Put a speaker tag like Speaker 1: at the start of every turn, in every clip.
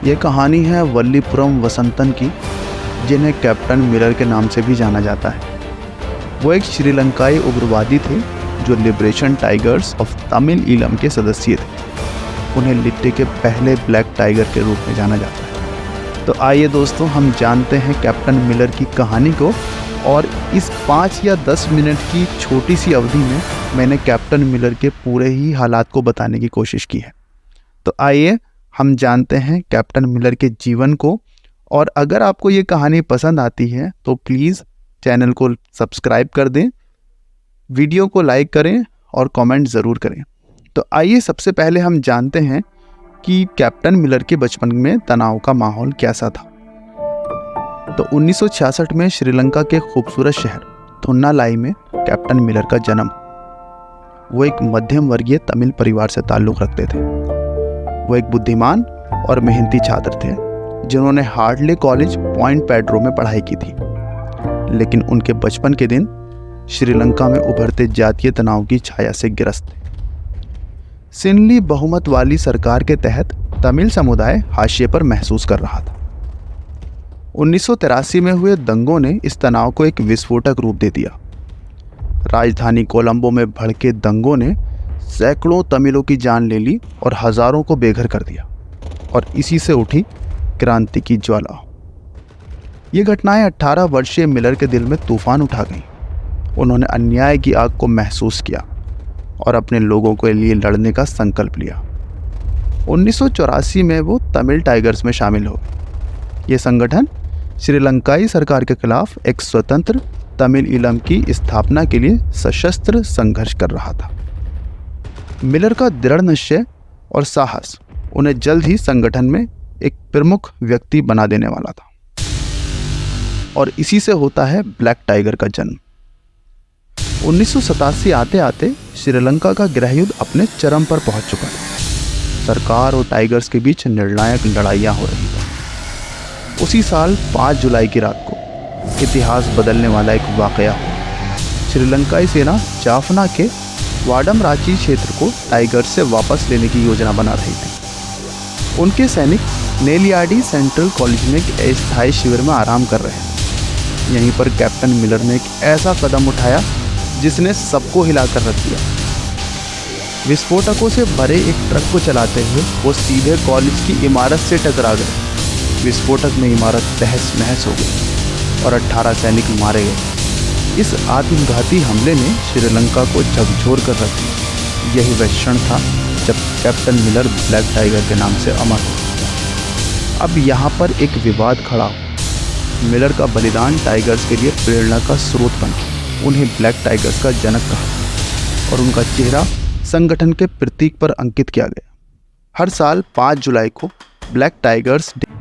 Speaker 1: ये कहानी है वल्लीपुरम वसंतन की, जिन्हें कैप्टन मिलर के नाम से भी जाना जाता है। वो एक श्रीलंकाई उग्रवादी थे जो liberation tigers of Tamil Eelam के सदस्य थे। उन्हें लिट्टे के पहले ब्लैक टाइगर के रूप में जाना जाता है। तो आइए दोस्तों, हम जानते हैं कैप्टन मिलर की कहानी को। और इस 5 या 10 मिनट की छोटी सी अवधि में मैंने कैप्टन मिलर के पूरे ही हालात को बताने की कोशिश की है। तो आइए हम जानते हैं कैप्टन मिलर के जीवन को। और अगर आपको ये कहानी पसंद आती है तो प्लीज़ चैनल को सब्सक्राइब कर दें, वीडियो को लाइक करें और कमेंट ज़रूर करें। तो आइए सबसे पहले हम जानते हैं कि कैप्टन मिलर के बचपन में तनाव का माहौल कैसा था। तो 1966 में श्रीलंका के खूबसूरत शहर थुन्नालाई में कैप्टन मिलर का जन्म। वो एक मध्यम वर्गीय तमिल परिवार से ताल्लुक़ रखते थे। वो एक बुद्धिमान और मेहनती छात्र थे जिन्होंने हार्डले कॉलेज पॉइंट पेड्रो में पढ़ाई की थी। लेकिन उनके बचपन के दिन श्रीलंका में उभरते जातीय तनाव की छाया से ग्रस्त थे। सिनली बहुमत वाली सरकार के तहत तमिल समुदाय हाशिए पर महसूस कर रहा था। 1983 में हुए दंगों ने इस तनाव को एक विस्फोटक रूप दे दिया। राजधानी कोलंबो में भड़के दंगों ने सैकड़ों तमिलों की जान ले ली और हजारों को बेघर कर दिया। और इसी से उठी क्रांति की ज्वाला। ये घटनाएं 18 वर्षीय मिलर के दिल में तूफान उठा गईं। उन्होंने अन्याय की आग को महसूस किया और अपने लोगों के लिए लड़ने का संकल्प लिया। 1984 में वो तमिल टाइगर्स में शामिल हो गए। ये संगठन श्रीलंकाई सरकार के खिलाफ एक स्वतंत्र तमिल ईलम की स्थापना के लिए सशस्त्र संघर्ष कर रहा था। मिलर का दृढ़ निश्चय और साहस उन्हें जल्द ही संगठन में एक प्रमुख व्यक्ति बना देने वाला था। और इसी से होता है ब्लैक टाइगर का जन्म। 1987 आते आते श्रीलंका का गृहयुद्ध अपने चरम पर पहुंच चुका था। सरकार और टाइगर्स के बीच निर्णायक लड़ाइयां हो रही थी। उसी साल 5 जुलाई की रात को इतिहास बदलने वाला एक वाकया हुआ। श्रीलंकाई सेना जाफना के वाडमराची क्षेत्र को टाइगर्स से वापस लेने की योजना बना रही थी। उनके सैनिक नेलियाडी सेंट्रल कॉलेज में एक अस्थायी शिविर में आराम कर रहे हैं। यहीं पर कैप्टन मिलर ने एक ऐसा कदम उठाया जिसने सबको हिलाकर रख दिया। विस्फोटकों से भरे एक ट्रक को चलाते हुए वो सीधे कॉलेज की इमारत से टकरा गए। विस्फोटक में इमारत तहस नहस हो गई और 18 सैनिक मारे गए। इस आत्मघाती हमले ने श्रीलंका को झकझोर कर रख दिया। यही वह क्षण था जब कैप्टन मिलर ब्लैक टाइगर के नाम से अमर हो। अब यहाँ पर एक विवाद खड़ा हो। मिलर का बलिदान टाइगर्स के लिए प्रेरणा का स्रोत बना। उन्हें ब्लैक टाइगर्स का जनक कहा और उनका चेहरा संगठन के प्रतीक पर अंकित किया गया। हर साल 5 जुलाई को ब्लैक टाइगर्स डे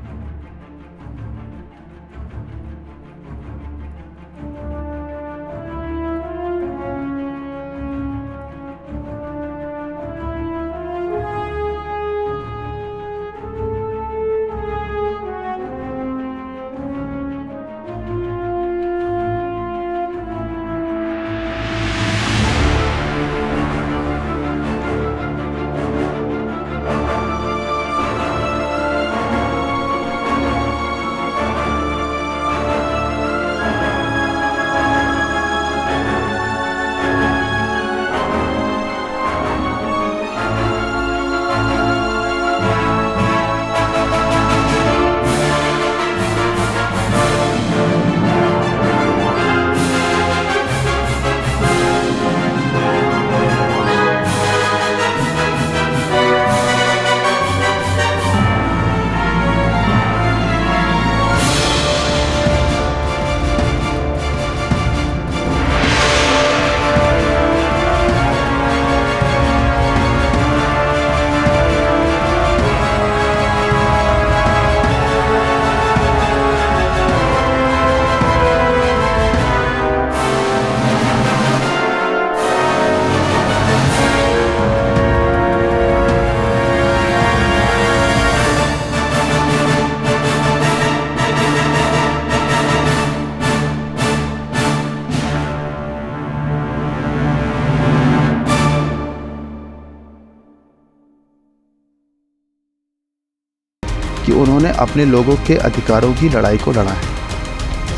Speaker 1: कि उन्होंने अपने लोगों के अधिकारों की लड़ाई को लड़ा है।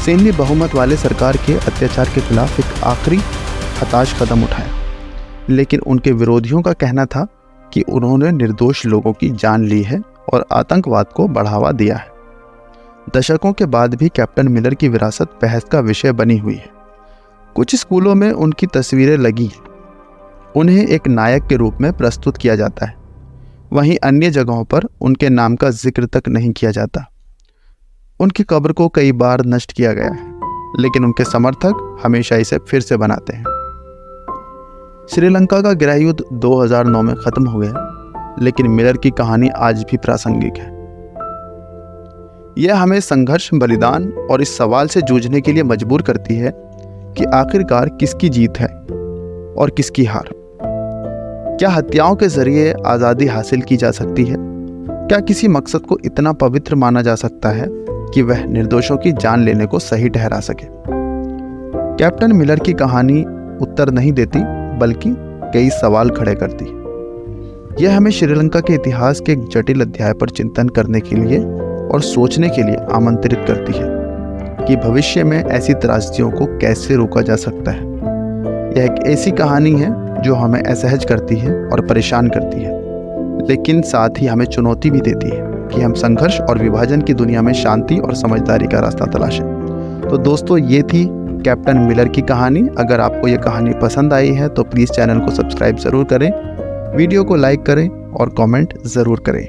Speaker 1: सैन्य बहुमत वाले सरकार के अत्याचार के खिलाफ एक आखिरी हताश कदम उठाया, लेकिन उनके विरोधियों का कहना था कि उन्होंने निर्दोष लोगों की जान ली है और आतंकवाद को बढ़ावा दिया है। दशकों के बाद भी कैप्टन मिलर की विरासत बहस का विषय बनी हुई है। कुछ स्कूलों में उनकी तस्वीरें लगी, उन्हें एक नायक के रूप में प्रस्तुत किया जाता है, वहीं अन्य जगहों पर उनके नाम का जिक्र तक नहीं किया जाता। उनकी कब्र को कई बार नष्ट किया गया है, लेकिन उनके समर्थक हमेशा इसे फिर से बनाते हैं। श्रीलंका का गृह युद्ध 2009 में खत्म हो गया, लेकिन मिलर की कहानी आज भी प्रासंगिक है। यह हमें संघर्ष, बलिदान और इस सवाल से जूझने के लिए मजबूर करती है कि आखिरकार किसकी जीत है और किसकी हार। क्या हत्याओं के जरिए आज़ादी हासिल की जा सकती है? क्या किसी मकसद को इतना पवित्र माना जा सकता है कि वह निर्दोषों की जान लेने को सही ठहरा सके? कैप्टन मिलर की कहानी उत्तर नहीं देती, बल्कि कई सवाल खड़े करती है। यह हमें श्रीलंका के इतिहास के एक जटिल अध्याय पर चिंतन करने के लिए और सोचने के लिए आमंत्रित करती है कि भविष्य में ऐसी त्रासदियों को कैसे रोका जा सकता है। यह एक ऐसी कहानी है जो हमें असहज करती है और परेशान करती है, लेकिन साथ ही हमें चुनौती भी देती है कि हम संघर्ष और विभाजन की दुनिया में शांति और समझदारी का रास्ता तलाशें। तो दोस्तों, ये थी कैप्टन मिलर की कहानी। अगर आपको ये कहानी पसंद आई है तो प्लीज़ चैनल को सब्सक्राइब ज़रूर करें, वीडियो को लाइक करें और कमेंट ज़रूर करें।